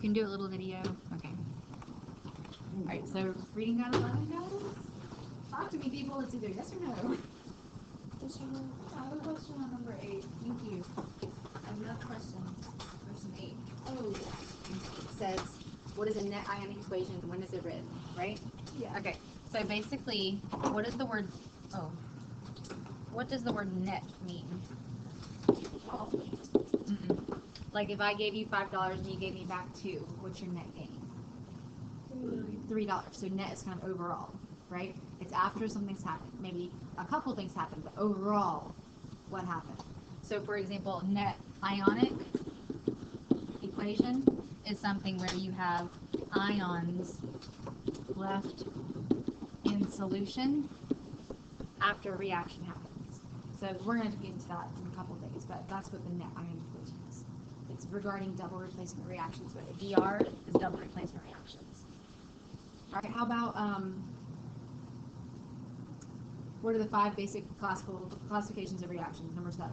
can do a little video. Okay. Alright, so reading guide 11, guys? Talk to me, people. It's either yes or no. Yes or no? I have a question on number 8. Thank you. Another question. Question 8. Oh, it says, what is a net ionic equation and when is it written? Right? Yeah. Okay. So basically, what does the word net mean? Like if I gave you $5 and you gave me back 2, what's your net gain? $3. So net is kind of overall, right? It's after something's happened. Maybe a couple things happen, but overall, what happened? So for example, net ionic equation is something where you have ions left in solution after a reaction happens. So we're going to get into that in a couple days, but that's what the net ionic equation is. It's regarding double replacement reactions, but DR is double replacement reactions. All right, how about what are the 5 basic classifications of reactions? Number 7.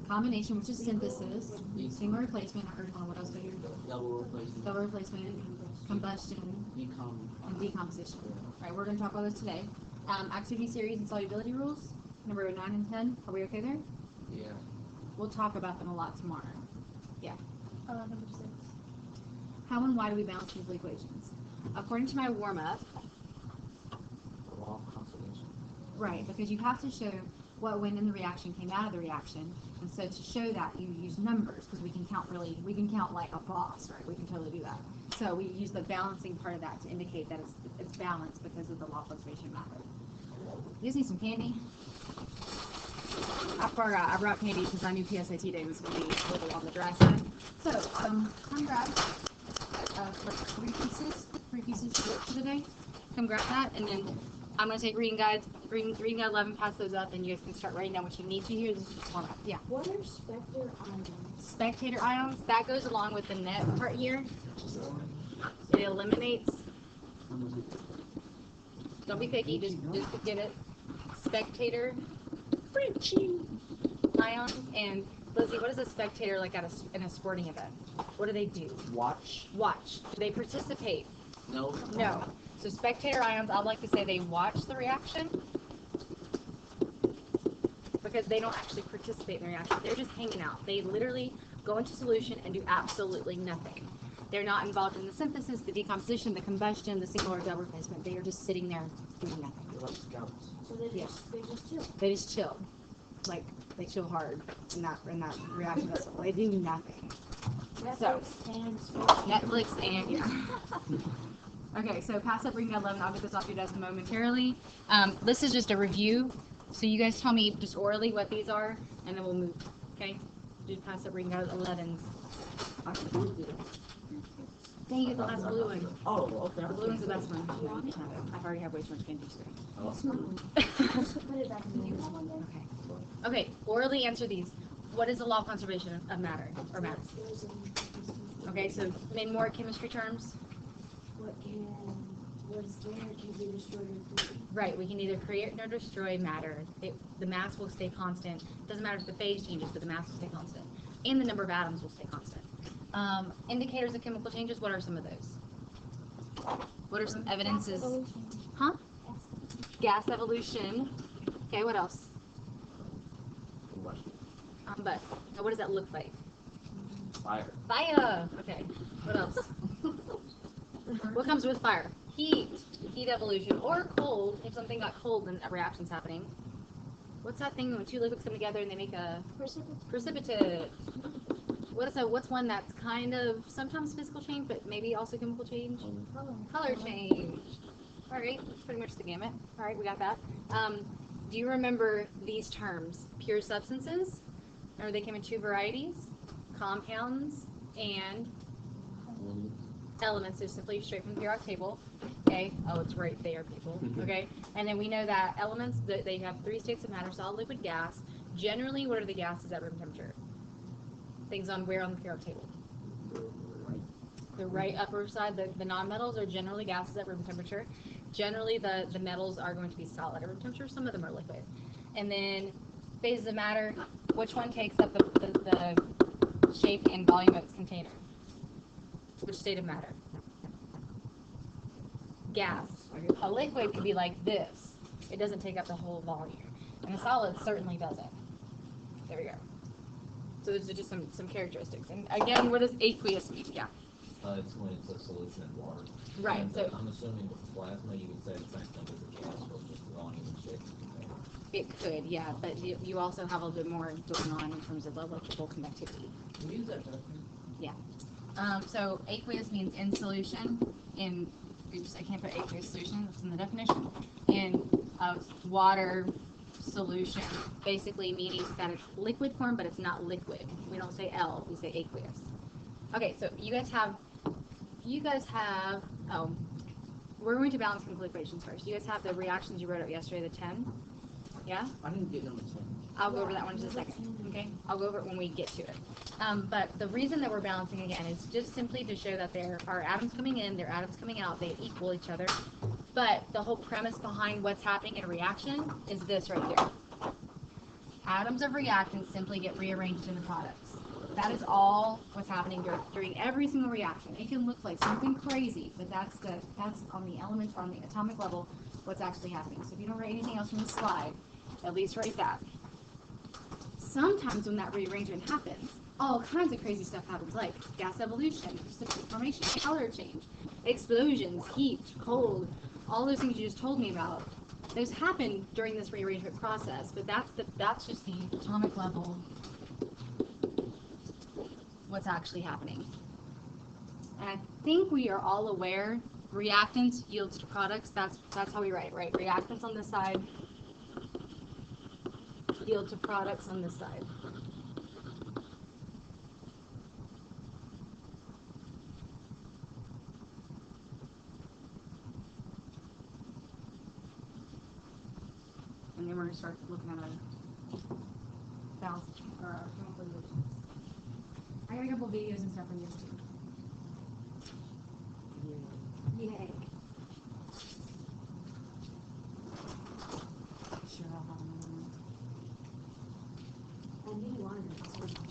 Combination, which is synthesis. Single replacement. I heard one. What else? Double replacement. Double replacement. Combustion. And decomposition. All right, we're going to talk about those today. Activity series and solubility rules. Number 9 and 10. Are we okay there? Yeah. We'll talk about them a lot tomorrow. Yeah. Number 6. How and why do we balance chemical equations? According to my warm-up, Law of conservation. right, because you have to show what went in the reaction came out of the reaction, and so to show that you use numbers, because we can count like a boss, right? We can totally do that. So we use the balancing part of that to indicate that it's balanced because of the law of conservation method. You guys need some candy? I forgot. I brought candy because I knew PSAT day was going to be a little on the dry side. So, come grab 3 pieces for today. Come grab that, and then I'm going to take reading guide 11, pass those up, and you guys can start writing down what you need to here. This is just format. Yeah. What are spectator ions? Spectator ions, that goes along with the net part here. It eliminates. Don't be picky, just get it. Spectator ions. And Lizzie, what is a spectator like in a sporting event? What do they do? Watch. Watch. Do they participate? No. No. So spectator ions, I'd like to say they watch the reaction because they don't actually participate in the reaction. They're just hanging out. They literally go into solution and do absolutely nothing. They're not involved in the synthesis, the decomposition, the combustion, the single or double replacement. They are just sitting there doing nothing. They're like scouts. So they just chill. They just chill. Like, they chill hard in that reaction vessel. They do nothing. Netflix and yeah. Okay, so pass up reading 11. I'll get this off your desk momentarily. This is just a review. So you guys tell me just orally what these are, and then we'll move. Okay? Just pass up reading 11. Dang, you get the last blue one. Oh, okay. The blue one's the best one. I've already had way too much candy today. Put it back in the Okay. Okay, orally answer these. What is the law of conservation of matter or mass? Okay, so in more chemistry terms. What is there can be destroyed or created. Right, we can either create nor destroy matter. The mass will stay constant. Doesn't matter if the phase changes, but the mass will stay constant. And the number of atoms will stay constant. Indicators of chemical changes, what are some of those? What are some evidences? Huh? Gas evolution. Okay, what else? But what does that look like? Fire. Fire! Okay, what else? What comes with fire? Heat. Heat evolution. Or cold, if something got cold and a reaction's happening. What's that thing when 2 liquids come together and they make a precipitate? What's one that's kind of sometimes physical change, but maybe also chemical change? Color change. All right, that's pretty much the gamut. All right, we got that. Do you remember these terms? Pure substances. Remember they came in 2 varieties, compounds and elements. So simply straight from the periodic table. Okay. Oh, it's right there, people. Okay. And then we know that elements, they have 3 states of matter: solid, liquid, gas. Generally, what are the gases at room temperature? Things on where on the periodic table? The right upper side. The nonmetals are generally gases at room temperature. Generally, the metals are going to be solid at room temperature. Some of them are liquid. And then phases of matter. Which one takes up the shape, and volume of its container. Which state of matter? Gas. A liquid could be like this. It doesn't take up the whole volume. And a solid certainly doesn't. There we go. So those are just some characteristics. And again, what does aqueous mean? Yeah. It's when it's a solution in water. Right. And, So I'm assuming with plasma, you would say the same thing as a gas, but just volume and shape. it could, yeah, but you also have a little bit more going on in terms of electrical conductivity. We use that definition. So aqueous means in solution in, oops, I can't put aqueous solution, it's in the definition, in water solution, basically meaning that it's liquid form, but it's not liquid. We don't say L, we say aqueous. Okay, so you guys have, oh, we're going to balance chemical equations first. You guys have the reactions you wrote up yesterday, the 10? Yeah? I didn't get number 10. I'll go over that one in just a second, okay? I'll go over it when we get to it. But the reason that we're balancing again is just simply to show that there are atoms coming in, there are atoms coming out, they equal each other. But the whole premise behind what's happening in a reaction is this right here. Atoms of reactants simply get rearranged into products. That is all what's happening during every single reaction. It can look like something crazy, but that's on the elements, on the atomic level, what's actually happening. So if you don't write anything else from the slide, at least write that. Sometimes when that rearrangement happens, all kinds of crazy stuff happens, like gas evolution, precipitate formation, color change, explosions, heat, cold, all those things you just told me about. Those happen during this rearrangement process, but that's just the atomic level, what's actually happening. And I think we are all aware, reactants yields to products. That's how we write it, right? Reactants on this side yield to products on this side. And then we're going to start looking at our balance or our chemical equations. I got a couple videos and stuff on this too. Yay. Sure, I'll have them. I need water.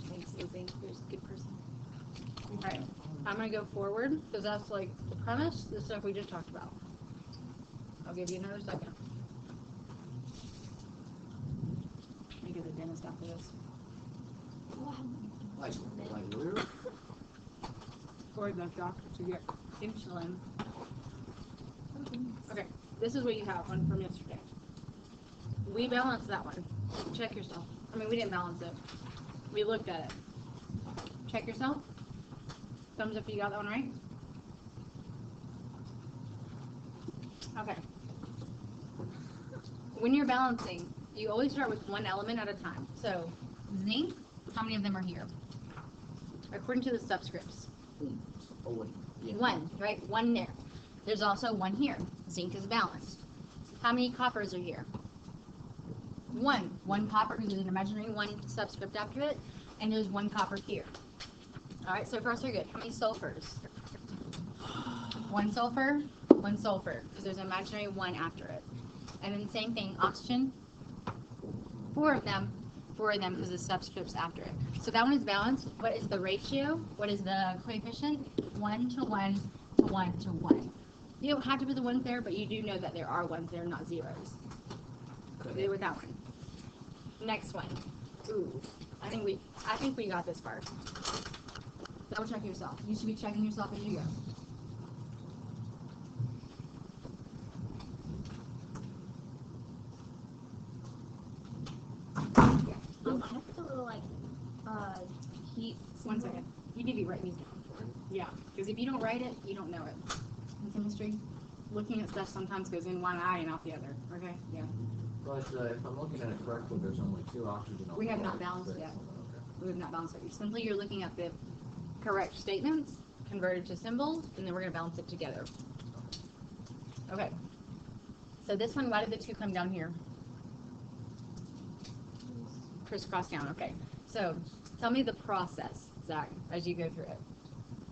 Thanks, Izzy. You're a good person. Alright, I'm going to go forward because that's like the premise, the stuff we just talked about. I'll give you another second. Let me get the dentist after this. Wow. Like where? Or the doctor to get insulin. Okay, this is what you have one from yesterday. We balanced that one. Check yourself. I mean, we didn't balance it. We looked at it. Check yourself. Thumbs up if you got that one right. Okay. When you're balancing, you always start with one element at a time. So, zinc, how many of them are here? According to the subscripts. Oh, wait. Yeah. One, right? One there. There's also one here. Zinc is balanced. How many coppers are here? One. One copper, because there's an imaginary one subscript after it, and there's one copper here. Alright, so far so good. How many sulfurs? One sulfur, because there's an imaginary one after it. And then same thing, oxygen. Four of them because the subscript's after it. So that one is balanced. What is the ratio? What is the coefficient? 1 to 1 to 1 to 1. You don't have to put the ones there, but you do know that there are ones there, not zeros. Okay. Do with that one. Next one. Ooh, I think we got this part. Double check yourself. You should be checking yourself as you go. I have to little heat. 1 second. You need to write these down. Yeah, because if you don't write it, you don't know it. In chemistry, looking at stuff sometimes goes in one eye and out the other. Okay? Yeah. But if I'm looking at it correctly, there's only 2 oxygen. We have not balanced yet. We have not balanced it. Simply, you're looking at the correct statements, converted to symbols, and then we're going to balance it together. Okay. So this one, why did the 2 come down here? Crisscross down. Okay. So tell me the process, Zach, as you go through it.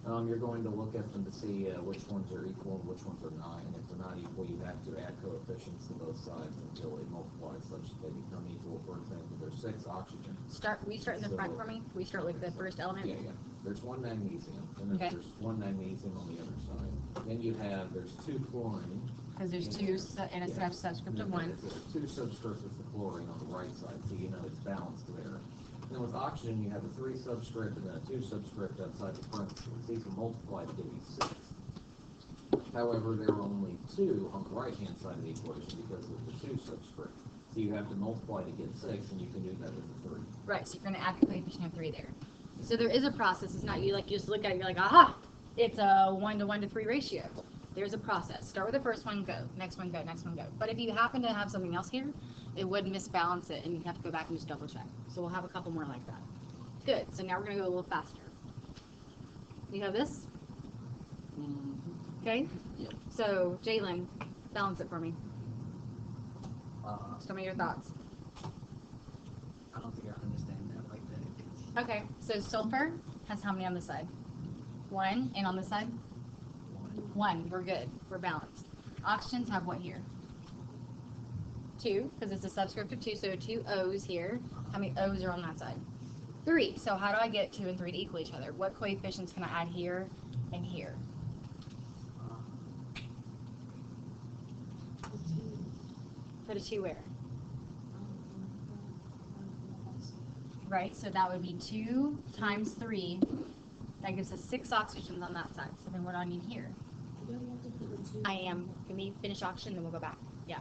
You're going to look at them to see which ones are equal and which ones are not. And if they're not equal, you have to add coefficients to both sides until it multiplies such that they become equal. For example, there's 6 oxygen. We start in the front for me? We start with the first element? Yeah. There's 1 magnesium, and then Okay. there's 1 magnesium on the other side. Then there's 2 chlorine. Because there's two, and it's got subscript of 1. There's 2 subscripts with the chlorine on the right side, so you know it's balanced there. And with oxygen, you have a 3 subscript and then a 2 subscript outside the parentheses. These will multiply to give you 6. However, there are only 2 on the right-hand side of the equation because of the 2 subscript. So you have to multiply to get 6, and you can do that with a 3. Right, so you're going to add the coefficient of 3 there. So there is a process. It's not you just look at it, you're like, aha, it's a 1 to 1 to 3 ratio. There's a process. Start with the first one, go. Next one, go. Next one, go. But if you happen to have something else here, it would misbalance it, and you have to go back and just double check. So we'll have a couple more like that. Good. So now we're going to go a little faster. You have this? Okay? Yep. So, Jalen, balance it for me. Tell me your thoughts. I don't think I understand that like that. Okay, so sulfur has how many on this side? 1, and on this side? 1. We're good. We're balanced. Oxygens have what here? 2, because it's a subscript of 2, so 2 O's here. How many O's are on that side? 3. So how do I get 2 and 3 to equal each other? What coefficients can I add here and here? Put a 2 where? Right, so that would be 2 times 3. That gives us 6 oxygens on that side. So then what do I need here? I am. Let me finish oxygen, then we'll go back. Yeah.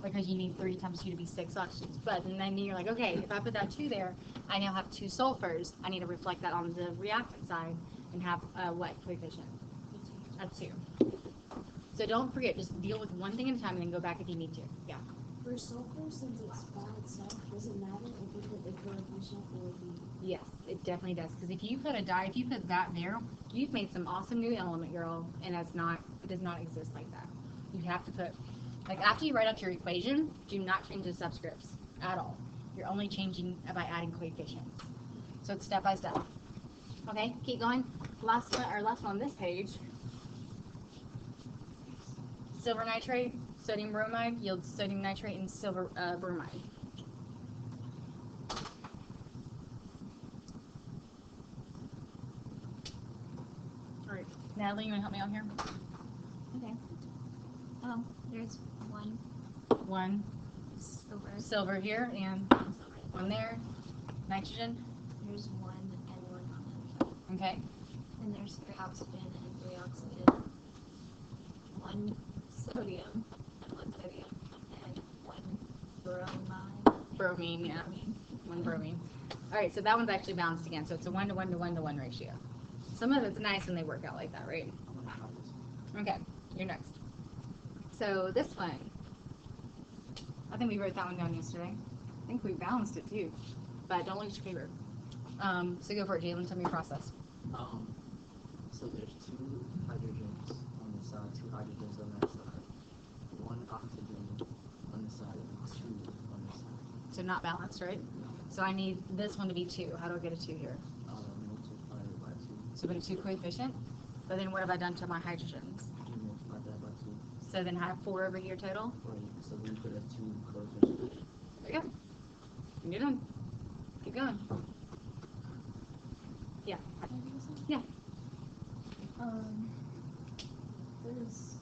Because you need 3 times 2 to be 6 oxygens. But then you're like, okay, if I put that 2 there, I now have 2 sulfurs. I need to reflect that on the reactant side and have what coefficient? A 2. So don't forget, just deal with one thing at a time and then go back if you need to. Yeah. For sulfur, since it's by itself, does it matter if we put the coefficient or the... Yes, it definitely does. Because if you put if you put that there, you've made some awesome new element, girl, and it does not exist like that. You have to put, like after you write out your equation, do not change the subscripts at all. You're only changing by adding coefficients. So it's step by step. Okay, keep going. Last one on this page. Silver nitrate, sodium bromide yields sodium nitrate and silver bromide. Alright, Natalie, you want to help me out here? Okay. There's 1 1 silver here and 1 there. Nitrogen. There's 1 and 1 on the other side. Okay. And there's 3 oxygen and 3 oxygen. 1 sodium and 1 sodium. And 1 bromine. Bromine, yeah. 1 bromine. Alright, so that one's actually balanced again. So it's a 1 to 1 to 1 to 1 ratio. Some of it's nice when they work out like that, right? Okay, you're next. So this one, I think we wrote that one down yesterday. I think we balanced it too, but don't lose your paper. So go for it, Jalen. Tell me your process. So there's 2 hydrogens on this side, 2 hydrogens on that side, 1 oxygen on this side, and 2 on this side. So not balanced, right? So I need this one to be 2. How do I get a 2 here? Multiply it by 2. So put a 2 coefficient. But then what have I done to my hydrogens? You multiply that by 2. So then I have 4 over here total. Right. So we put a 2 coefficient. There you go. And you're done. Keep going. Yeah. Yeah. There's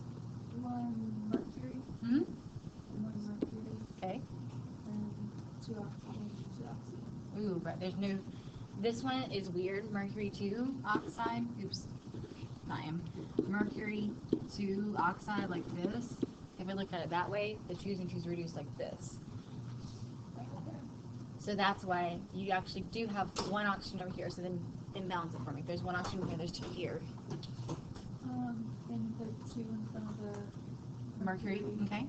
1 mercury. Mm-hmm. 1 mercury. Okay. And 2 oxygen, 2 oxygen. Ooh, but there's no. This one is weird. Mercury 2 oxide. Oops. I am. Mercury 2 oxide like this. If we look at it that way, the 2's and 2's reduced like this. So that's why you actually do have 1 oxygen over here. So then balance it for me. There's 1 oxygen here. There's 2 here. Then put 2 in front of the Mercury. Okay.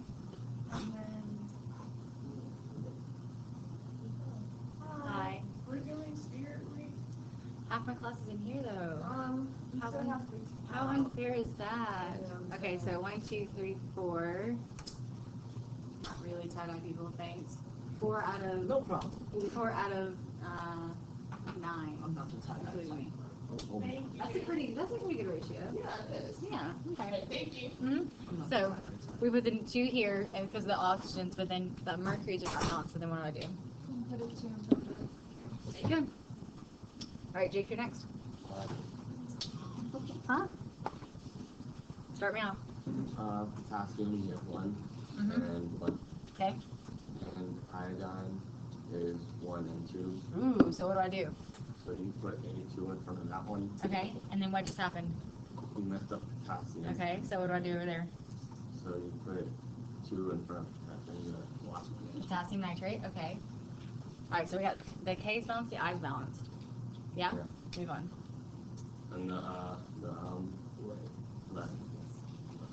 and then Hi. we're doing spirit week. Half my class is in here though. You How still un- have to. How unfair is that? Okay, so 1, 2, 3, 4. Not really tight on people, thanks. 4 out of No problem. 4 out of 9. I'm not too tired. Including me. That's a pretty good ratio. Yeah, it is. Yeah. Okay. Thank you. So we put the 2 here and because of the oxygens, but then the mercuries are not balanced. So then what do? Put a 2 in front of it. There you go. All right, Jake, you're next. Huh? Start me off. Potassium, you have 1 Mhm. and 1. Okay. And iodine is 1 and 2. Ooh. So what do? So you put a 2 in front of that one. Okay. And then what just happened? You messed up potassium. Okay. So what do I do over there? So you put 2 in front of that thing, the last one. Potassium nitrate. Okay. All right. So we got the K is balanced, the I is balanced. Yeah. Yeah. Move on. And lead.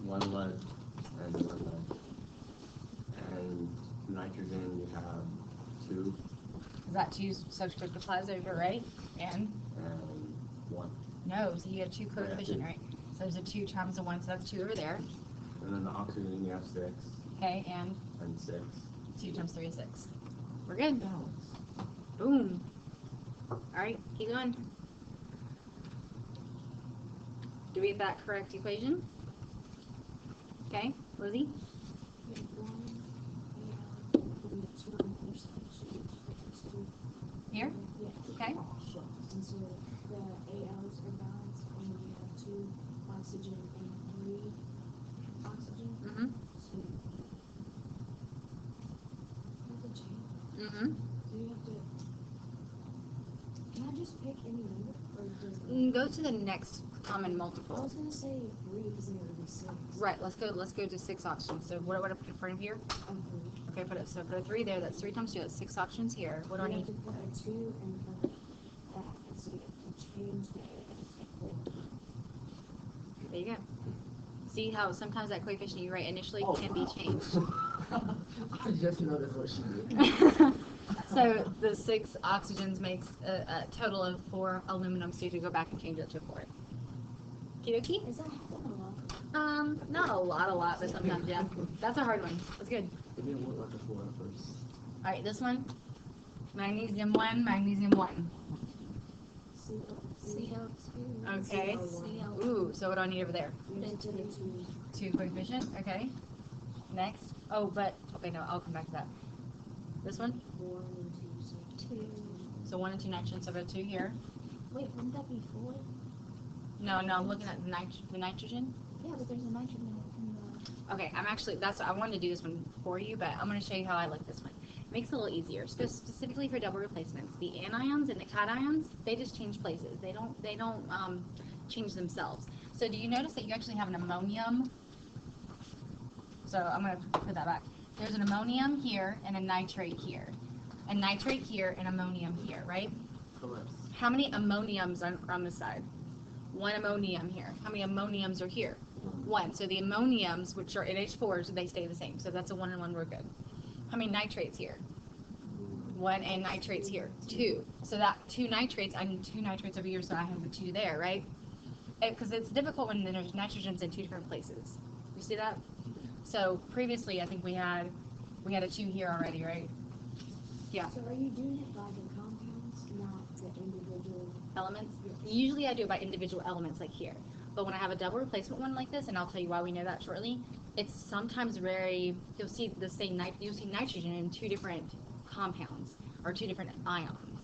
1 lead and 1 lead. And nitrogen, you have 2 Is that 2 subscript applies over, right? And 1. no. So you have 2 coefficient, right? So there's a 2 times the 1, so that's 2 over there. And then the oxygen, you have 6 Okay. And and 6. 2 times 3 is 6. We're good. Boom. All right, keep going. Do we get that correct equation? Okay, Lizzie? Here? Okay. And so the ALs are balanced, and we have 2 oxygen and 3 oxygen. Mm-hmm. So that's a change. Mm-hmm. So you have to. Can I just pick any number, or does Go to the next common I multiple. was gonna say 3 because then it would be 6. Right, let's go to 6 oxygens. So what do I put in front of here? Okay, put a 3 there. That's 3 times 2. That's 6 oxygens here. What do I You need? have to put a 2 in front of that, so you have to change that. There you go. See how sometimes that coefficient you write initially Oh, can be wow. changed. I just noticed what she did. So the 6 oxygens makes a total of 4 aluminum, so you have to go back and change it to 4. Kidoki? Is that a lot? Not a lot, but sometimes, yeah. That's a hard one. That's good. It didn't look like a 4 at first. Alright, this one. Magnesium 1, magnesium 1. CO2. Okay. CO2. Ooh, so what do I need over there? Into the 2. 2 coefficient, okay. Next. Oh, but, okay, no, I'll come back to that. This one? 1 and 2, so 2. So 1 and 2 nitrogen, so I've got 2 here. Wait, wouldn't that be 4? No, I'm looking at the nitrogen. Yeah, but there's a nitrogen in the. Okay, I wanted to do this one for you, but I'm going to show you how I like this one. It makes it a little easier. So specifically for double replacements, the anions and the cations, they just change places. They don't change themselves. So do you notice that you actually have an ammonium? So I'm going to put that back. There's an ammonium here and a nitrate here. A nitrate here and ammonium here, right? Correct. How many ammoniums are on this side? 1 ammonium here. How many ammoniums are here? 1. So the ammoniums, which are NH4s, they stay the same. So that's a 1 and 1, we're good. How many nitrates here? 1 and nitrates here. 2. So that 2 nitrates, I need 2 nitrates over here, so I have the 2 there, right? Because it's difficult when there's nitrogens in 2 different places. You see that? So previously, I think we had a 2 here already, right? Yeah. So are you doing it by the compounds, not the individual? Elements. Usually I do it by individual elements like here. But when I have a double replacement one like this, and I'll tell you why we know that shortly, it's sometimes you'll see nitrogen in 2 different compounds or 2 different ions.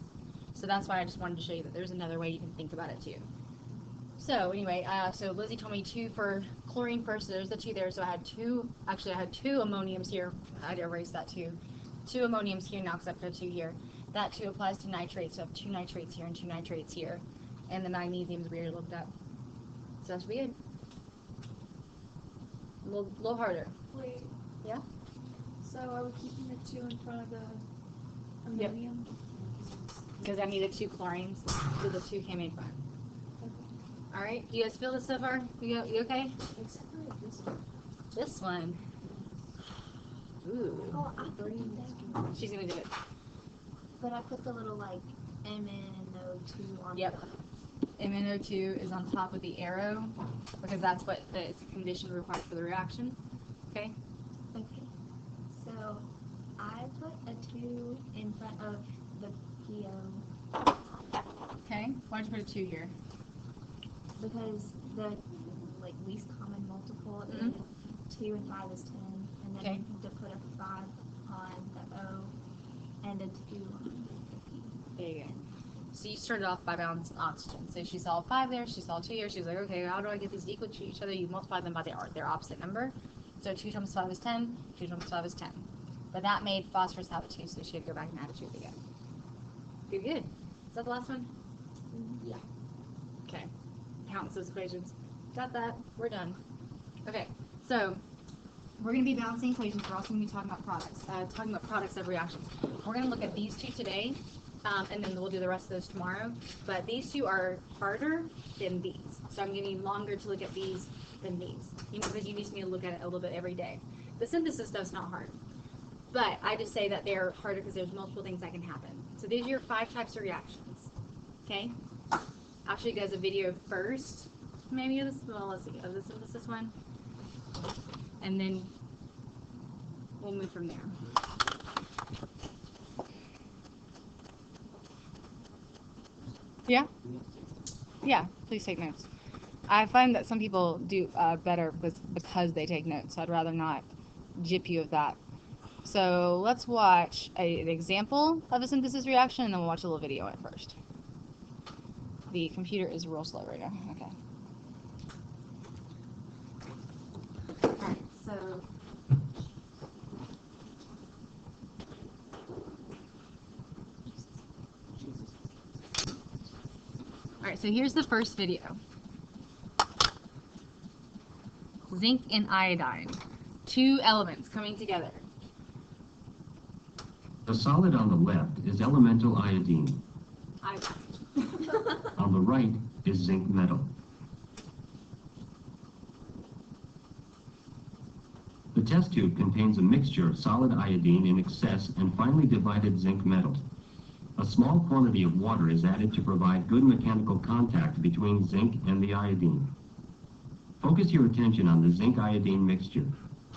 So that's why I just wanted to show you that there's another way you can think about it too. So anyway, so Lizzie told me 2 for chlorine first, so there's the 2 there. So I had 2 ammoniums here. I had to erase that 2. 2 ammoniums here now because I put a 2 here. That 2 applies to nitrates, so I have 2 nitrates here and 2 nitrates here. And the magnesiums we already looked up. So that should be good. A little harder. Wait. Yeah? So are we keeping the 2 in front of the ammonium? Because I needed 2 chlorines, so the 2 came in front. Alright, do you guys feel this so far? You okay? Except for this one. This one. Ooh. Oh, I put that. She's gonna do it. But I put the little like MnO2 on Yep. MnO2 is on top of the arrow because that's what the condition required for the reaction. Okay? Okay. So I put a 2 in front of the PO. Okay. Why'd you put a 2 here? because the like least common multiple Mhm. is 2 and 5 is 10, and then Okay. you have to put a 5 on the O and a 2 on the P. There you go. So you started off by balancing oxygen. So she saw 5 there, she saw 2 here. She was like, okay, how do I get these equal to each other? You multiply them by their opposite number. So 2 times 5 is 10, 2 times 5 is 10. But that made phosphorus have a 2, so she had to go back and add a 2 again. Good, good. Is that the last one? Yeah. Okay. Counts those equations. Got that. We're done. Okay, so we're going to be balancing equations. We're also going to be talking about products of reactions. We're going to look at these two today, and then we'll do the rest of those tomorrow. But these two are harder than these. So I'm giving you longer to look at these than these. Because you need me to look at it a little bit every day. The synthesis stuff's not hard. But I just say that they're harder because there's multiple things that can happen. So these are your 5 types of reactions. Okay? I'll show you guys a video first. Maybe of this, well, let's see, of the synthesis one. And then we'll move from there. Yeah? Yeah, please take notes. I find that some people do better because they take notes, so I'd rather not gyp you of that. So let's watch an example of a synthesis reaction, and then we'll watch a little video on it first. The computer is real slow right now. Okay. Alright, so alright, so here's the first video. Zinc and iodine. 2 elements coming together. The solid on the left is elemental iodine. Iodine. On the right is zinc metal. The test tube contains a mixture of solid iodine in excess and finely divided zinc metal. A small quantity of water is added to provide good mechanical contact between zinc and the iodine. Focus your attention on the zinc-iodine mixture.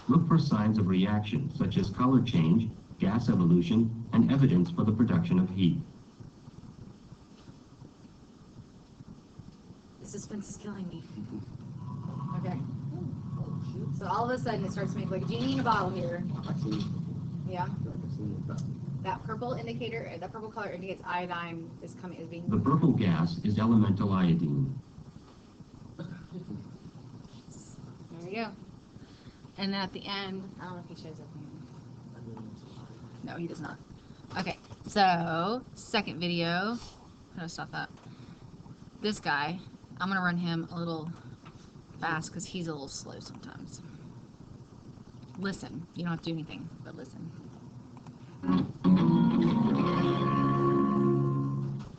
Look for signs of reaction, such as color change, gas evolution, and evidence for the production of heat. The suspense is killing me. Okay. So all of a sudden it starts to make like a genie in a bottle here. I see. Yeah. I can see it. That purple indicator, that purple color indicates iodine is being. The purple gas is elemental iodine. There we go. And then at the end, I don't know if he shows at the end. No, he does not. Okay, so second video. I'm gonna stop that. This guy, I'm gonna run him a little fast because he's a little slow sometimes. Listen. You don't have to do anything, but listen.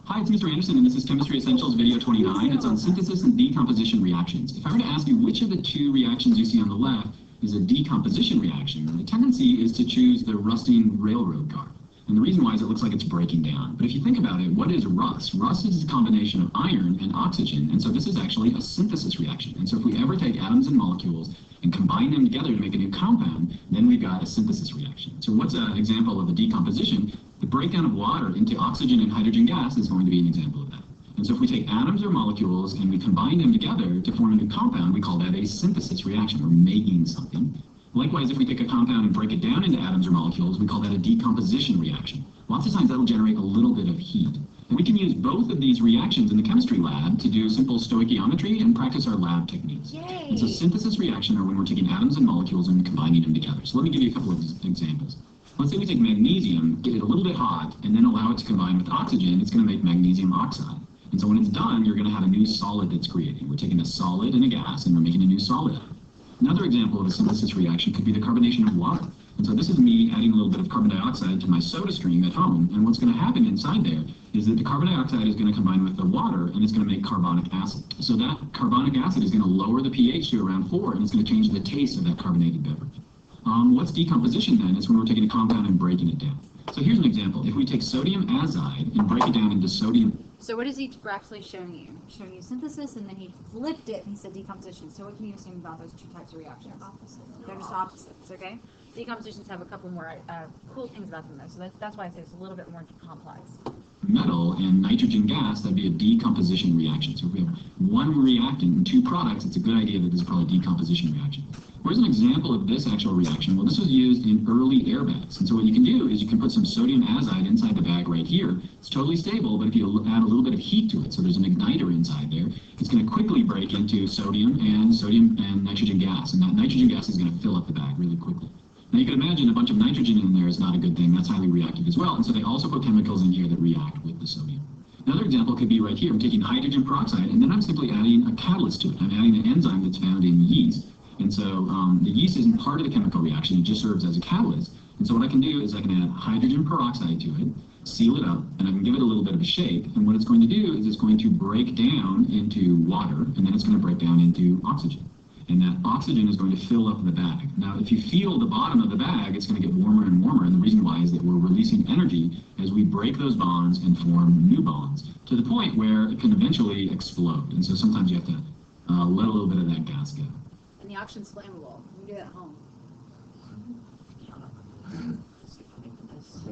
Hi, it's Mr. Anderson, and this is Chemistry Essentials Video 29. It's on synthesis and decomposition reactions. If I were to ask you which of the 2 reactions you see on the left is a decomposition reaction, the tendency is to choose the rusting railroad car. And the reason why is it looks like it's breaking down. But if you think about it, what is rust? Rust is a combination of iron and oxygen, and so this is actually a synthesis reaction. And so if we ever take atoms and molecules and combine them together to make a new compound, then we've got a synthesis reaction. So what's an example of a decomposition? The breakdown of water into oxygen and hydrogen gas is going to be an example of that. And so if we take atoms or molecules and we combine them together to form a new compound, we call that a synthesis reaction. We're making something. Likewise, if we take a compound and break it down into atoms or molecules, we call that a decomposition reaction. Lots of times that'll generate a little bit of heat. And we can use both of these reactions in the chemistry lab to do simple stoichiometry and practice our lab techniques. Yay! And so synthesis reaction are when we're taking atoms and molecules and combining them together. So let me give you a couple of examples. Let's say we take magnesium, get it a little bit hot, and then allow it to combine with oxygen. It's going to make magnesium oxide. And so when it's done, you're going to have a new solid that's creating. We're taking a solid and a gas, and we're making a new solid. Another example of a synthesis reaction could be the carbonation of water. And so this is me adding a little bit of carbon dioxide to my soda stream at home. And what's going to happen inside there is that the carbon dioxide is going to combine with the water, and it's going to make carbonic acid. So that carbonic acid is going to lower the pH to around 4, and it's going to change the taste of that carbonated beverage. What's decomposition then? It's when we're taking a compound and breaking it down. So here's an example. If we take sodium azide and break it down into sodium... So what is he actually showing you? Showing you synthesis, and then he flipped it and he said decomposition. So what can you assume about those 2 types of reactions? They're just opposites, okay? Decompositions have a couple more cool things about them, though. So that's why I say it's a little bit more complex. metal and nitrogen gas, that'd be a decomposition reaction. So if we have one reactant and two products, it's a good idea that this is probably a decomposition reaction. Where's an example of this actual reaction? Well, this was used in early airbags. And so what you can do is you can put some sodium azide inside the bag right here. It's totally stable, but if you add a little bit of heat to it, so there's an igniter inside there, it's going to quickly break into sodium and nitrogen gas. And that nitrogen gas is going to fill up the bag really quickly. Now you can imagine a bunch of nitrogen in there is not a good thing. That's highly reactive as well. And so they also put chemicals in here that react with the sodium. Another example could be right here. I'm taking hydrogen peroxide and then I'm simply adding a catalyst to it. I'm adding an enzyme that's found in yeast. And so the yeast isn't part of the chemical reaction. It just serves as a catalyst. And so what I can do is I can add hydrogen peroxide to it, seal it up, and I can give it a little bit of a shake. And what it's going to do is it's going to break down into water, and then it's going to break down into oxygen. And that oxygen is going to fill up the bag. Now, if you feel the bottom of the bag, it's going to get warmer and warmer. And the reason why is that we're releasing energy as we break those bonds and form new bonds to the point where it can eventually explode. And so sometimes you have to let a little bit of that gas go. And the oxygen's flammable. You can do that at home.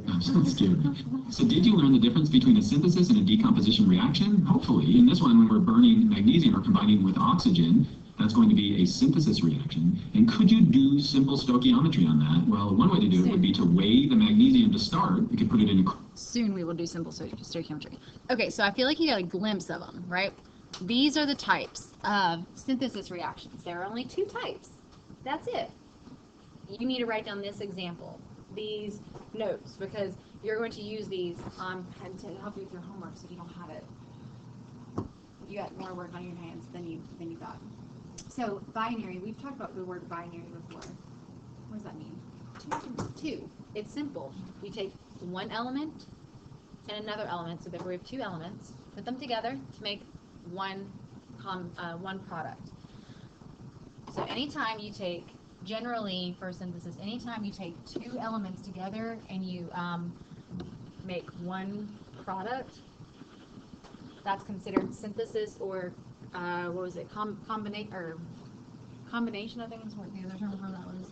I'm scared. So did you learn the difference between a synthesis and a decomposition reaction? Hopefully. In this one, when we're burning magnesium or combining with oxygen, that's going to be a synthesis reaction. And could you do simple stoichiometry on that? Well, one way to do it would be to weigh the magnesium to start. We could put it in a... Soon we will do simple stoichiometry. Okay, so I feel like you got a glimpse of them, right? These are the types of synthesis reactions. There are only two types. That's it. You need to write down this example, these notes, because you're going to use these to help you with your homework so you don't have it. You got more work on your hands than you thought. So binary, we've talked about the word binary before. What does that mean? Two. It's simple. You take one element and another element, so that we have two elements, put them together to make one product. So anytime you take, generally for synthesis, anytime you take two elements together and you make one product, that's considered synthesis, or what was it? Combination, I think is what the other term for that was.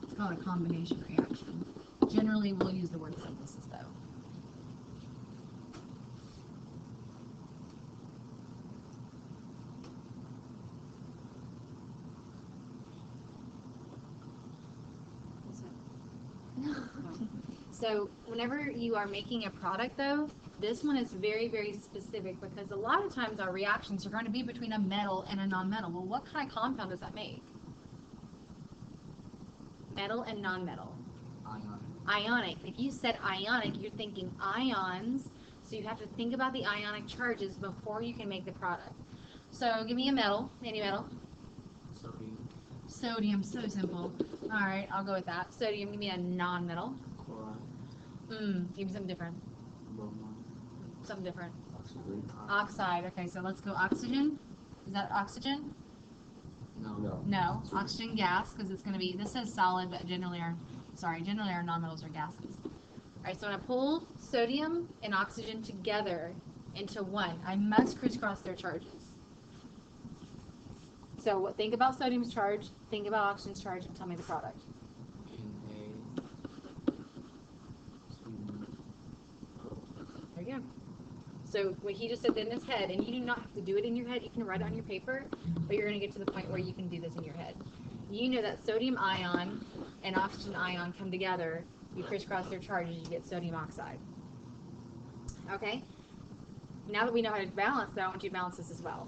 It's called a combination reaction. Generally, we'll use the word synthesis though. So whenever you are making a product though, this one is very, very specific, because a lot of times our reactions are going to be between a metal and a non-metal. Well, what kind of compound does that make? Metal and non-metal. Ionic. If you said ionic, you're thinking ions, so you have to think about the ionic charges before you can make the product. So give me a metal, any metal. Sodium. Sodium, so simple. All right, I'll go with that. Sodium, give me a non-metal. Chloride. Give me something different. Bromide. Something different. Oxygen. Oxide. Okay, so let's go oxygen. Is that oxygen? No. No. Oxygen gas, because it's going to be, this says solid, but generally our non-metals are gases. All right, so when I pull sodium and oxygen together into one, I must crisscross their charges. So think about sodium's charge, think about oxygen's charge, and tell me the product. There you go. So what he just said in his head, and you do not have to do it in your head, you can write it on your paper, but you're going to get to the point where you can do this in your head. You know that sodium ion and oxygen ion come together, you crisscross their charges, you get sodium oxide. Okay? Now that we know how to balance, though, I want you to balance this as well.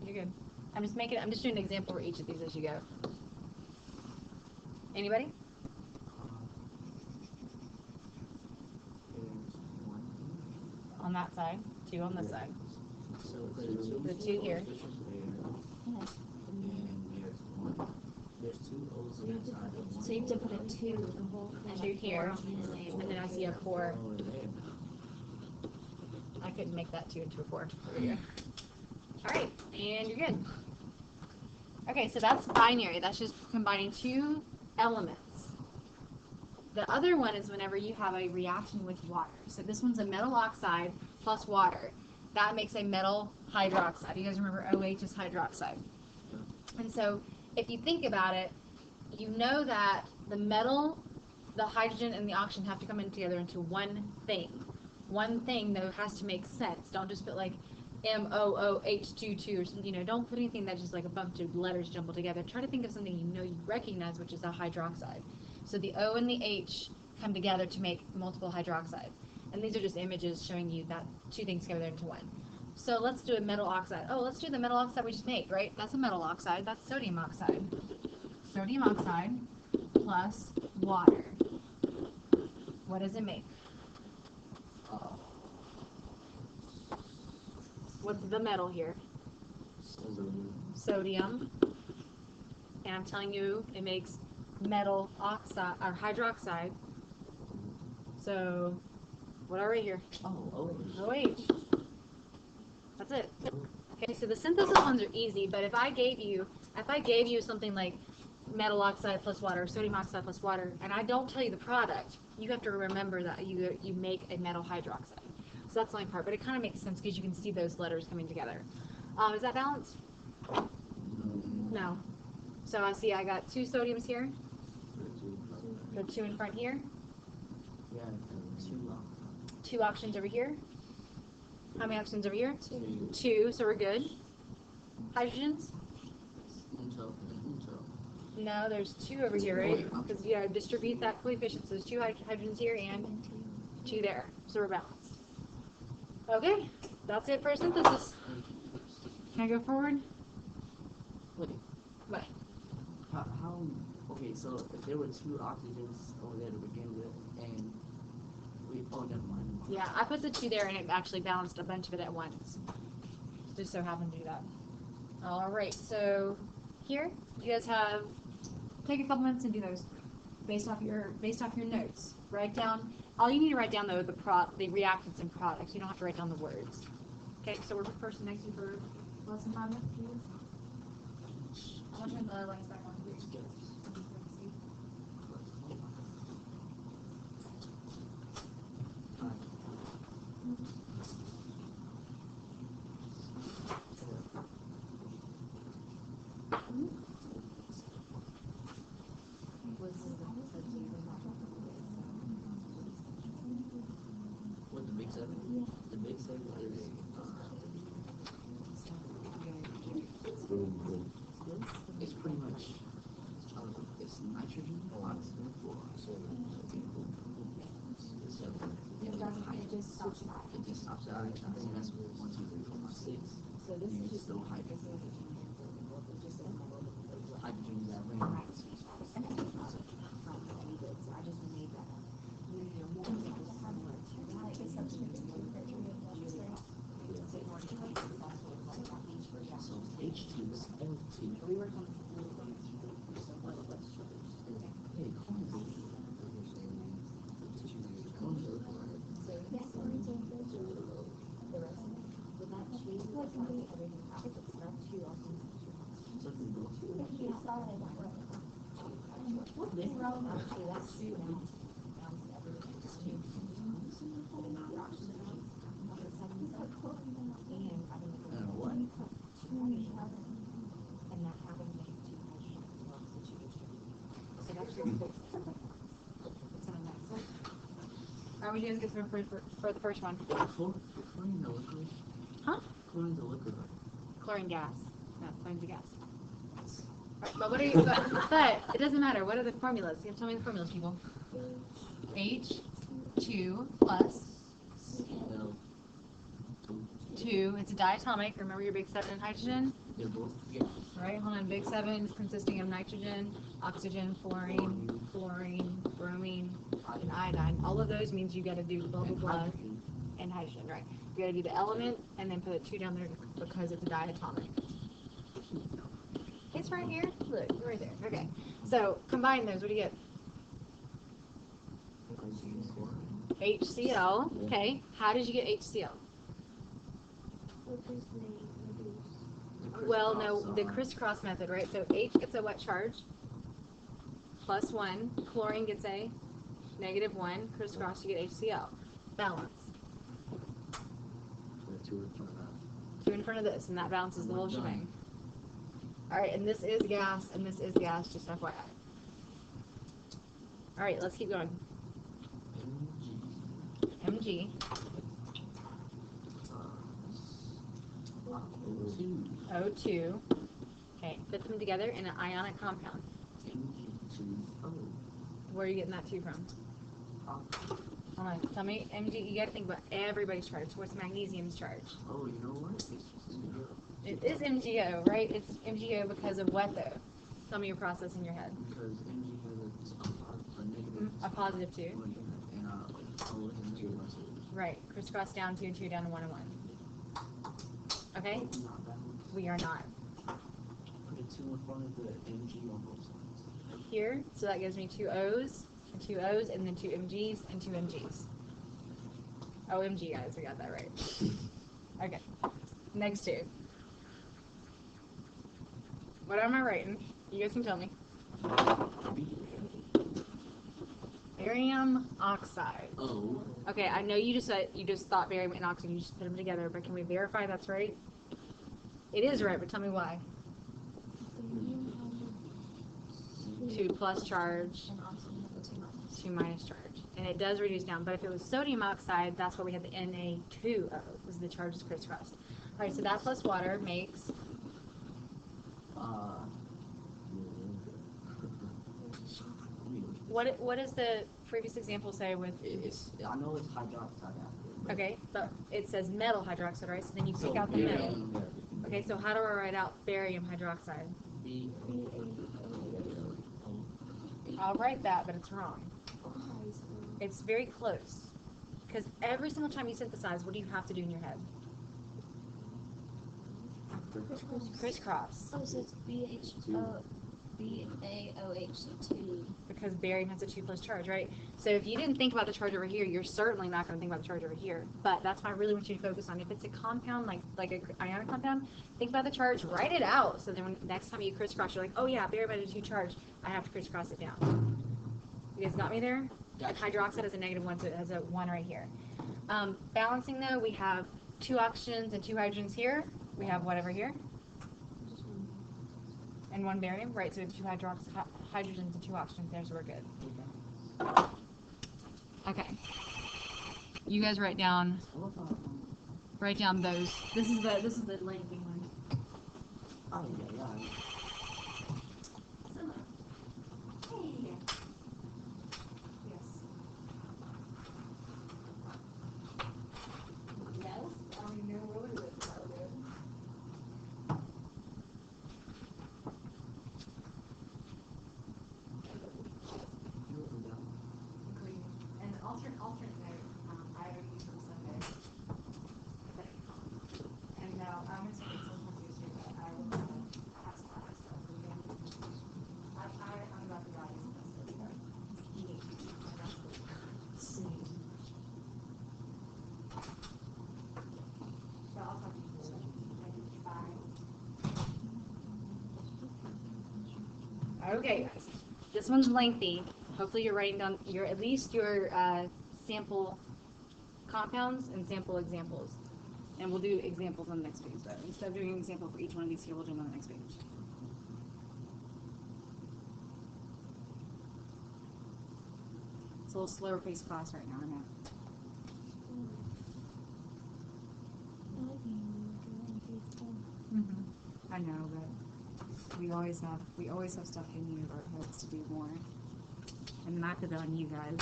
You're good. I'm just doing an example for each of these as you go. Anybody? On that side, two on this side. So The two here. There's two O's on that side. So you have to put a 2 the whole thing. And two here. And then I see a 4. Oh, there. I couldn't make that 2 into a 4. There you go. Alright, and you're good. Okay, so that's binary. That's just combining two elements. The other one is whenever you have a reaction with water. So this one's a metal oxide plus water. That makes a metal hydroxide. You guys remember OH is hydroxide. And so if you think about it, you know that the metal, the hydrogen, and the oxygen have to come in together into one thing. One thing that has to make sense. Don't just put like MOOH22 or something. You know, don't put anything that's just like a bunch of letters jumbled together. Try to think of something you know you recognize, which is a hydroxide. So the O and the H come together to make multiple hydroxides. And these are just images showing you that two things together into one. So let's do a metal oxide. Oh, let's do the metal oxide we just made, right? That's a metal oxide. That's sodium oxide. Sodium oxide plus water. What does it make? What's the metal here? Sodium. And I'm telling you, it makes metal oxide or hydroxide. So, what are we here? OH. That's it. Okay, so the synthesis ones are easy, but if I gave you something like metal oxide plus water, sodium oxide plus water, and I don't tell you the product, you have to remember that you make a metal hydroxide. So that's the only part, but it kind of makes sense because you can see those letters coming together. Is that balanced? No. So I see I got 2 sodiums here. Put 2 in front here. Yeah, 2 2 oxygens over here. How many oxygens over here? 2, so we're good. Hydrogens? No, there's 2 over here, right? Because you gotta distribute that coefficient. So there's 2 hydrogens here and 2 there. So we're balanced. Okay, that's it for synthesis. Can I go forward? Wait. What? How? Okay, so if there were 2 oxygens over there to begin with, and oh, never mind. Yeah, I put the 2 there and it actually balanced a bunch of it at once. Just so happened to do that. Alright, so here you guys have take a couple minutes and do those based off your notes. Write down all you need to write down though the reactants and products. You don't have to write down the words. Okay, so we're the person next to you for lesson 5 minutes, please. I'm gonna turn the lights back on, please. What, the big 7? The big 7 is it's pretty much it's nitrogen, oxygen, it just stops at I think that's 1, 2, 3, 4, 5, 6. So this is just no hydrogen. Hydrogen is that ring. So H2 is L2. Alright, what do you guys get for the first one? Chlorine the liquid. Huh? Chlorine the liquid. Chlorine gas. No, chlorine's a gas. Right, but what are you? But it doesn't matter. What are the formulas? You have to tell me the formulas, people. H2 plus 2. It's a diatomic. Remember your big 7 and hydrogen? They're both gas. Right. Hold on. Big 7 is consisting of nitrogen, oxygen, fluorine, bromine, and iodine. All of those means you got to do blah blah blah. And hydrogen, right? You got to do the element and then put a 2 down there because it's a diatomic. It's right here. Look, right there. Okay. So combine those. What do you get? HCl. Okay. How did you get HCl? Well, no, the crisscross method, right? So H gets a what charge? +1. Chlorine gets a -1. Crisscross, you get HCl. Balance. 2 in front of this, and that balances the whole shebang. All right, and this is gas, just FYI. All right, let's keep going. Mg. O2. Okay, put them together in an ionic compound. Where are you getting that 2 from? Hold on, tell me, Mg, you gotta think about everybody's charge. What's magnesium's charge? Oh, you know what? It is MgO, right? It's MgO because of what though? Tell me your process in your head. Because MG has a negative. A positive 2. And O and 2. Right, crisscross down 2 and 2 down to 1 and 1. Okay? Not backwards. We are not. Put a 2 in front of the MG on both sides. Here, so that gives me 2 O's, and 2 O's, and then 2 Mg's, and 2 Mg's. OMG, guys, we got that right. Okay, next 2. What am I writing? You guys can tell me. Barium oxide. Oh. Okay, I know you just thought barium and oxygen, you just put them together, but can we verify that's right? It is right, but tell me why. 2 plus charge, And oxygen has a 2 minus. 2 minus charge. And it does reduce down, but if it was sodium oxide, that's what we had the Na2O, was the charge is crisscrossed. Alright, so that plus water makes what does the previous example say with I know it's hydroxide after. okay, but it says metal hydroxide, right? So then you pick out the metal. Okay, so how do I write out barium hydroxide? I'll write that, but it's wrong. It's very close. Because every single time you synthesize, what do you have to do in your head? Crisscross. Oh, so it's BaOH2. Because barium has a 2 plus charge, right? So if you didn't think about the charge over here, you're certainly not going to think about the charge over here. But that's why I really want you to focus on. If it's a compound, like an ionic compound, think about the charge, write it out. So then when, next time you crisscross, you're like, oh yeah, barium has a 2 charge. I have to crisscross it down. You guys got me there? And hydroxide is a -1, so it has a 1 right here. Balancing though, we have 2 oxygens and 2 hydrogens here. We have whatever here. And 1 barium, right? So we have 2 hydrogens and 2 oxygens there, so we're good. Okay. You guys write down those. This is the lengthy one. Oh, yeah. Alternate note, I already used on Sunday. And now I'm going to take some confused but I will pass class. I'm about to die. So I'll talk to you later. Bye. Okay, guys. This one's lengthy. Hopefully you're writing down at least your sample compounds and sample examples. And we'll do examples on the next page. So instead of doing an example for each one of these here, we'll do them on the next page. It's a little slower paced class right now, I know. I know, but we always have stuff hanging over our heads to do more. And not that on you guys.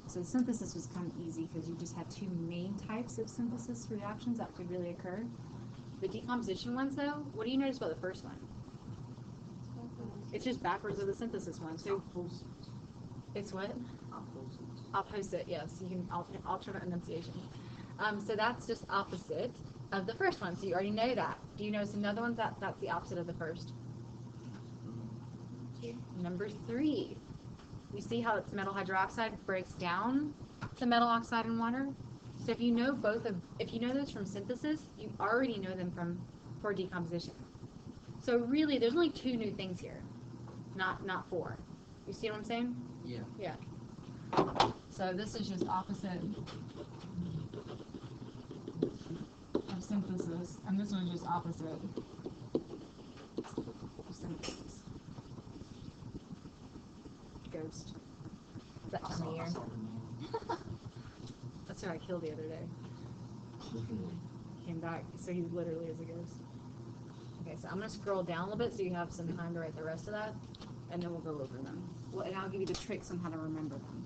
So synthesis was kind of easy because you just had 2 main types of synthesis reactions that could really occur. The decomposition ones though, what do you notice about the first one? It's just backwards of the synthesis one. So it's what? Opposite, yes. You can alternate enunciation. So that's just opposite of the first one. So you already know that. Do you notice another one that's the opposite of the first? Number 3. You see how it's metal hydroxide breaks down to metal oxide and water? So if you know those from synthesis, you already know them for decomposition. So really, there's only 2 new things here, not 4. You see what I'm saying? Yeah. Yeah. So this is just opposite of synthesis, and this one's just opposite. Synthesis. Ghost. That I time saw, of I year. saw the man. That's who I killed the other day. Came back, so he literally is a ghost. Okay, so I'm gonna scroll down a little bit so you have some time to write the rest of that, and then we'll go over them. Well, and I'll give you the tricks on how to remember them.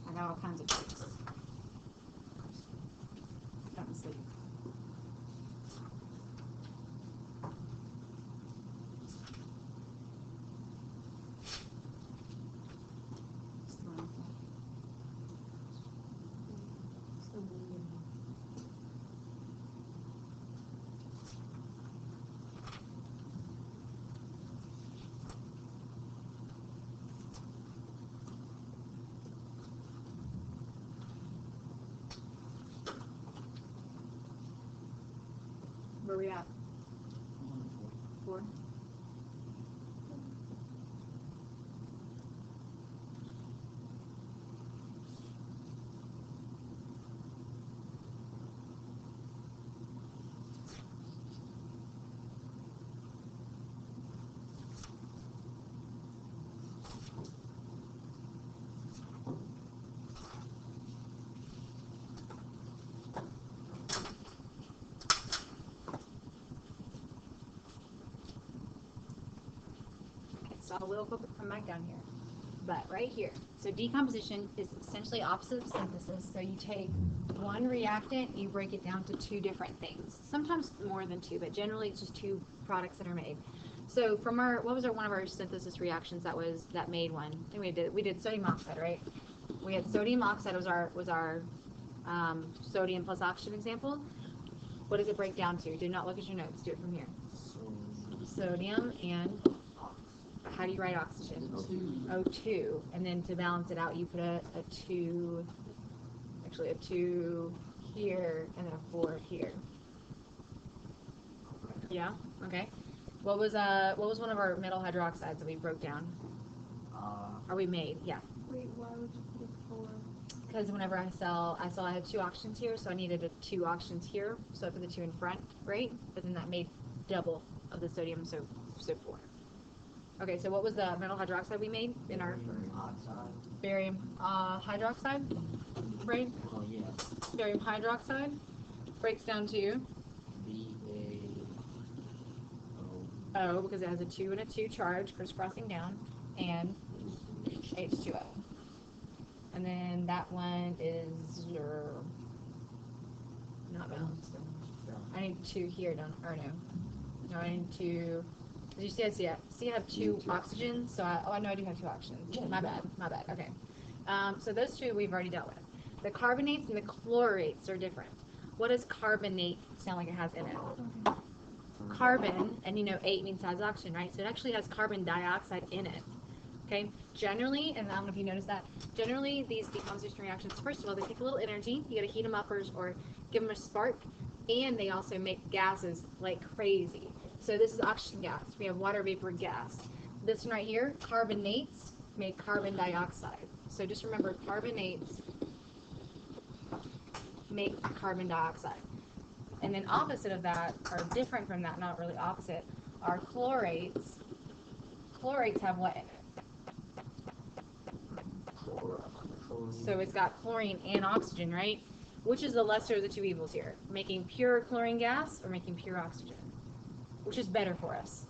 I got all kinds of tricks. Got to sleep. Where we at? 4? So I will come back down here. But right here, so decomposition is essentially opposite of synthesis. So you take one reactant, you break it down to 2 different things. Sometimes more than 2, but generally it's just 2 products that are made. So from our, what was one of our synthesis reactions that made one? I think we did sodium oxide, right? We had sodium oxide was our sodium plus oxygen example. What does it break down to? Do not look at your notes. Do it from here. Sodium and how do you write oxygen? O2. And then to balance it out, you put a 2, actually a 2 here, and then a 4 here. Yeah? Okay. What was one of our metal hydroxides that we broke down? Or we made? Yeah. Wait, why would you put 4? Because whenever I saw I had 2 oxygens here, so I needed 2 oxygens here, so I put the 2 in front, right? But then that made double of the sodium, so 4. Okay, so what was the metal hydroxide we made in our barium hydroxide? Right? Oh, yeah. Barium hydroxide breaks down to O because it has a 2 and a 2 charge crisscrossing down, and H2O. And then that one is not balanced. I need 2 here, or no. No, I need 2. Did you see I have 2 oxygens, so I know I do have 2 oxygens. My bad, okay. So those 2 we've already dealt with. The carbonates and the chlorates are different. What does carbonate sound like it has in it? Carbon, and you know 8 means has oxygen, right? So it actually has carbon dioxide in it. Okay? Generally, and I don't know if you noticed that, generally these decomposition reactions, first of all, they take a little energy. You gotta heat them up or give them a spark, and they also make gases like crazy. So this is oxygen gas. We have water vapor gas. This one right here, carbonates make carbon dioxide. So just remember, carbonates make carbon dioxide. And then opposite of that, or different from that, not really opposite, are chlorates. Chlorates have what in it? So it's got chlorine and oxygen, right? Which is the lesser of the 2 evils here? Making pure chlorine gas or making pure oxygen? Which is better for us?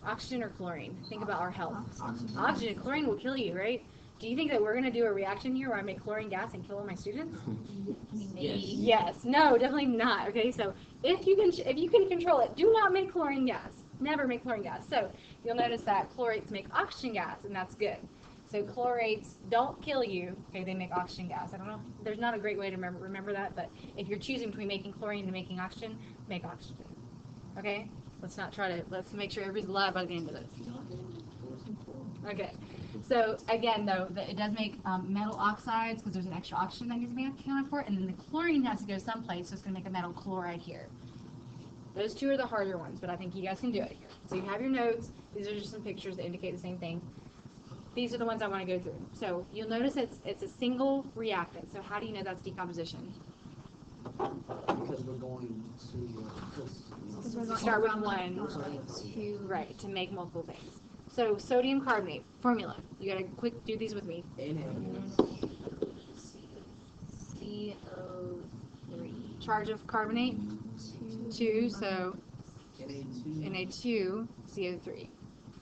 Oxygen or chlorine? Think about our health. Oxygen. Chlorine will kill you, right? Do you think that we're going to do a reaction here where I make chlorine gas and kill all my students? Yes. No, definitely not. Okay, so if you can control it, do not make chlorine gas. Never make chlorine gas. So you'll notice that chlorates make oxygen gas, and that's good. So chlorates don't kill you. Okay, they make oxygen gas. I don't know. There's not a great way to remember that, but if you're choosing between making chlorine and making oxygen, make oxygen. Okay? Let's make sure everybody's alive by the end of this. Okay. So again, though, it does make metal oxides because there's an extra oxygen that needs to be accounted for, and then the chlorine has to go someplace, so it's going to make a metal chloride here. Those 2 are the harder ones, but I think you guys can do it here. So you have your notes. These are just some pictures that indicate the same thing. These are the ones I want to go through. So you'll notice it's a single reactant. So how do you know that's decomposition? Because we're going to, Because we're going Start with from one. to Right, to make multiple things. So sodium carbonate formula. You gotta quick do these with me. CO3. Charge of carbonate 2, so Na2 CO3.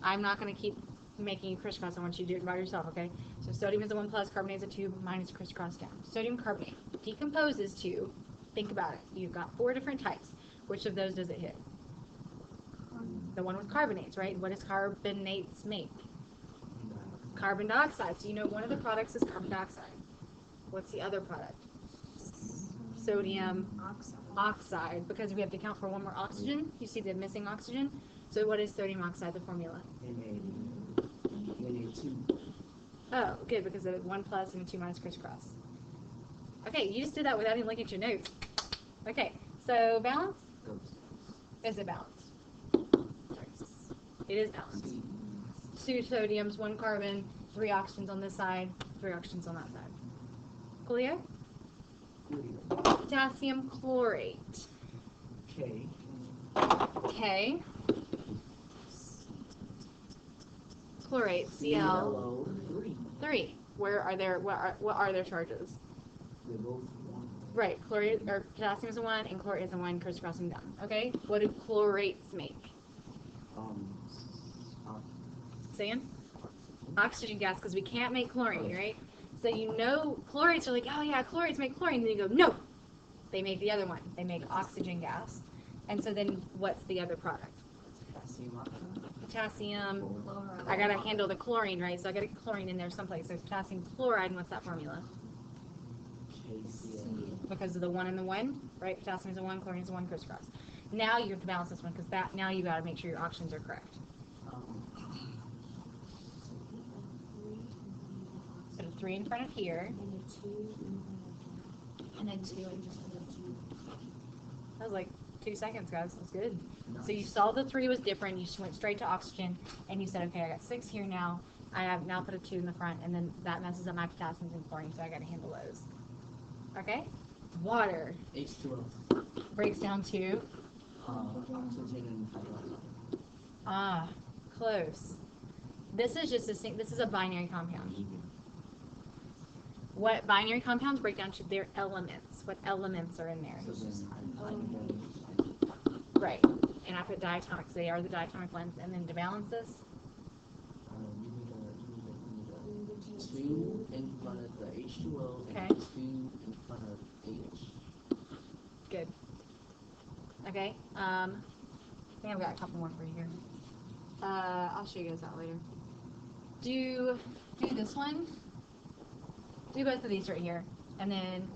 I'm not gonna keep making you crisscross. I want you to do it by yourself, okay? So sodium is a 1 plus, carbonate is a 2 minus, crisscross down. Sodium carbonate decomposes to, think about it, you've got 4 different types. Which of those does it hit? The one with carbonates, right? What does carbonates make? Carbon dioxide. So you know one of the products is carbon dioxide. What's the other product? Sodium oxide, because we have to account for one more oxygen. You see the missing oxygen? So what is sodium oxide, the formula? Na2. Oh, good, because of 1 plus and a 2 minus crisscross. Okay, you just did that without even looking at your notes. Okay, so balance? Is it balanced? It is balanced. 2 sodiums, 1 carbon, 3 oxygens on this side, 3 oxygens on that side. Coolio? Potassium chlorate. K. K. Chlorate, Cl. 3. What are their charges? They're both 1. Right, chlorate or potassium is a 1 and chlorate is a 1, crisscrossing down. Okay? What do chlorates make? Say again? Oxygen gas, because we can't make chlorine, right? So you know chlorates are like, oh yeah, chlorates make chlorine. Then you go, no, they make the other one. They make oxygen gas. And so then what's the other product? Potassium. I gotta handle the chlorine, right? So I gotta get chlorine in there someplace. So potassium chloride, and what's that formula? Because of the 1 and the 1, right? Potassium is a 1, chlorine is a 1, crisscross. Now you have to balance this one, because now you gotta make sure your oxygens are correct. Put a 3 in front of here. And then 2 and just That was like 2 seconds, guys. That's good. So you saw the 3 was different. You just went straight to oxygen, and you said, okay, I got 6 here now. I have now put a 2 in the front, and then that messes up my potassiums and chlorine, so I got to handle those. Okay? Water H2O. breaks down to Oxygen and hydroxide. close. This is just this is a binary compound. What binary compounds break down to their elements? What elements are in there? So then hydrogen. Right. And I put diatomics. They are the diatomic ones. And then to balance this, You need a 2 in front of the H2O and Okay. 2 in front of H. good. Okay. I think I've got a couple more for you here. I'll show you guys that later. Do this one. Do both of these right here, and then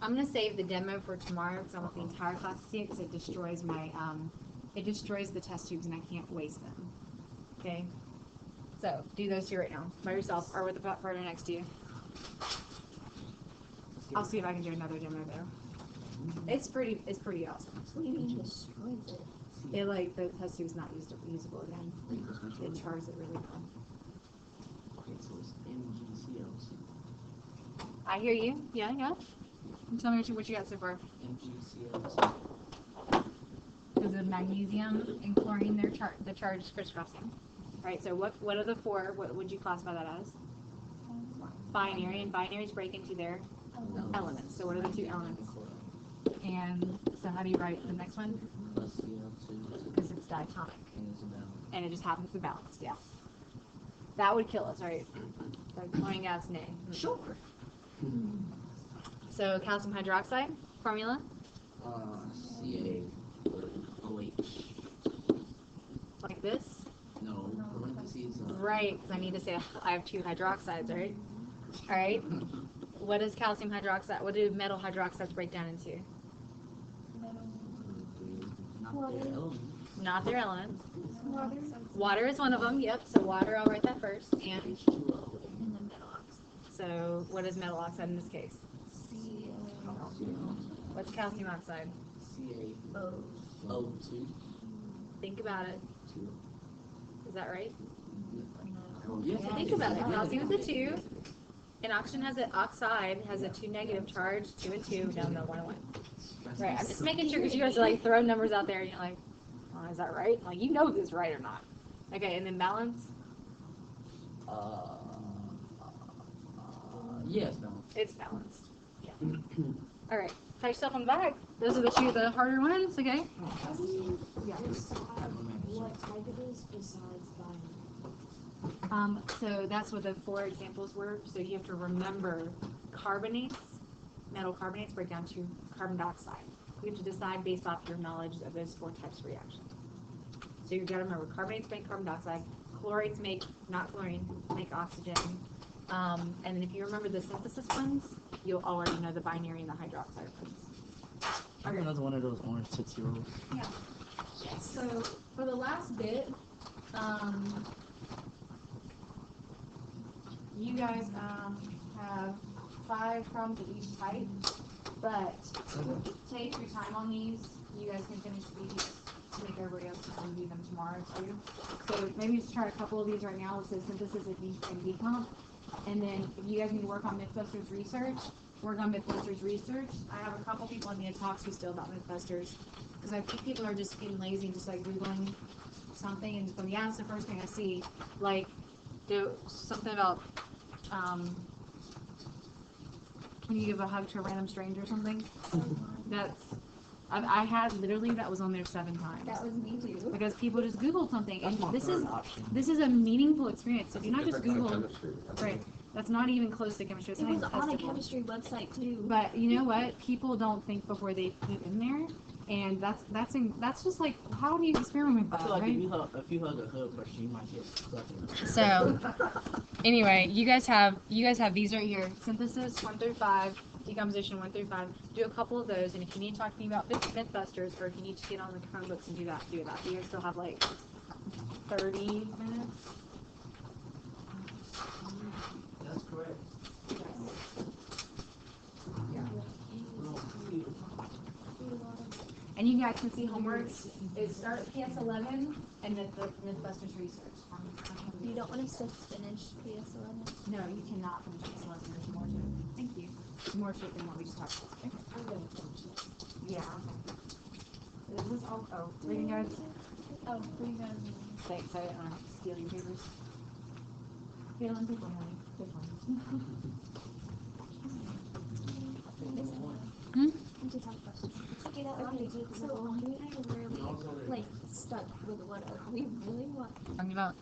I'm gonna save the demo for tomorrow because I want the entire class to see it because it destroys my it destroys the test tubes and I can't waste them. Okay. So do those two right now by yourself or with the partner next to you. I'll see if I can do another demo though. It's pretty awesome. What do you mean destroys it? It like the test tube's not usable again. It chars it really well. Okay, so it's MgCl. I hear you. Yeah. Tell me what you got so far. MgCl. Because of magnesium and chlorine, the charge is crisscrossing. Right. So what are the 4? What would you classify that as? Binary, and binaries break into their elements. So what are the 2 elements? And so how do you write the next one? Plus Cl2. Because it's diatomic, And it's balanced. and it just happens to balance. Yeah. That would kill us, right? Like chlorine gas, nay. Sure. So calcium hydroxide formula. CaOH. Like this. No, parentheses. Right, because I need to say I have 2 hydroxides, right? All right. What is calcium hydroxide? What do metal hydroxides break down into? Not their element. Not their elements. Water is one of them. Yep. So water, I'll write that first. And H2O. And then metal oxide. so what is metal oxide in this case? What's calcium oxide? CaO2. Think about it. 2. Is that right? Yes. Think about it. Calcium is a 2, and oxygen has oxide has a 2 negative charge, 2 and 2 down to 1 and 1. Right, I'm just making sure because you guys are like throwing numbers out there and you're like, oh, is that right? Like, you know if this is right or not. Okay, and then balance? Yes, no. It's balanced. Yeah. All right, pat yourself on the back. Those are the harder ones, okay? How do you decide what type it is besides binary? So that's what the 4 examples were. So you have to remember carbonates, metal carbonates break down to carbon dioxide. You have to decide based off your knowledge of those 4 types of reactions. So you've got to remember carbonates make carbon dioxide, chlorates make, not chlorine, make oxygen. And then if you remember the synthesis ones, you'll already know the binary and the hydroxide ones. I got another one of those orange Tootsie Rolls. Yeah. So for the last bit, you guys have 5 problems of each type, but take your time on these. You guys can finish these to make everybody else review them tomorrow too. So maybe just try a couple of these right now. It says synthesis and decomp. And then if you guys need to work on Mythbusters research, work on Mythbusters research. I have a couple people in the talks who still about Mythbusters because I think people are just getting lazy and just like Googling something and just go, yeah, it's the first thing I see. Like, do something about, can you give a hug to a random stranger or something? That's, I had literally, that was on there 7 times. That was me too. Because people just Googled something, and this is a meaningful experience. So if you not just Google, right? That's not even close to chemistry. It's It not was even on a testable. chemistry website too. But you know what? People don't think before they put in there, and that's just like, how do you experiment with I that, feel like right? if you hug a hood person, you might get stuck. So, anyway, you guys have these right here: synthesis 1 through 5, decomposition 1 through 5. Do a couple of those, and if you need to talk to me about Mythbusters, or if you need to get on the Chromebooks and do that. You guys still have like 30 minutes. That's correct. And you guys can see homeworks is start at PS11 and then the Mythbusters research. You don't want us to finish PS11? No, you cannot finish PS11. There's more to it. Thank you. More to it than what we just talked about. Yeah. Is this all? Oh, reading guides. Oh, pretty good. Thanks. I don't have to steal your papers. Feeling people I just have questions. Okay, that would be good. So, we are really, like, stuck with what we really want. Talking about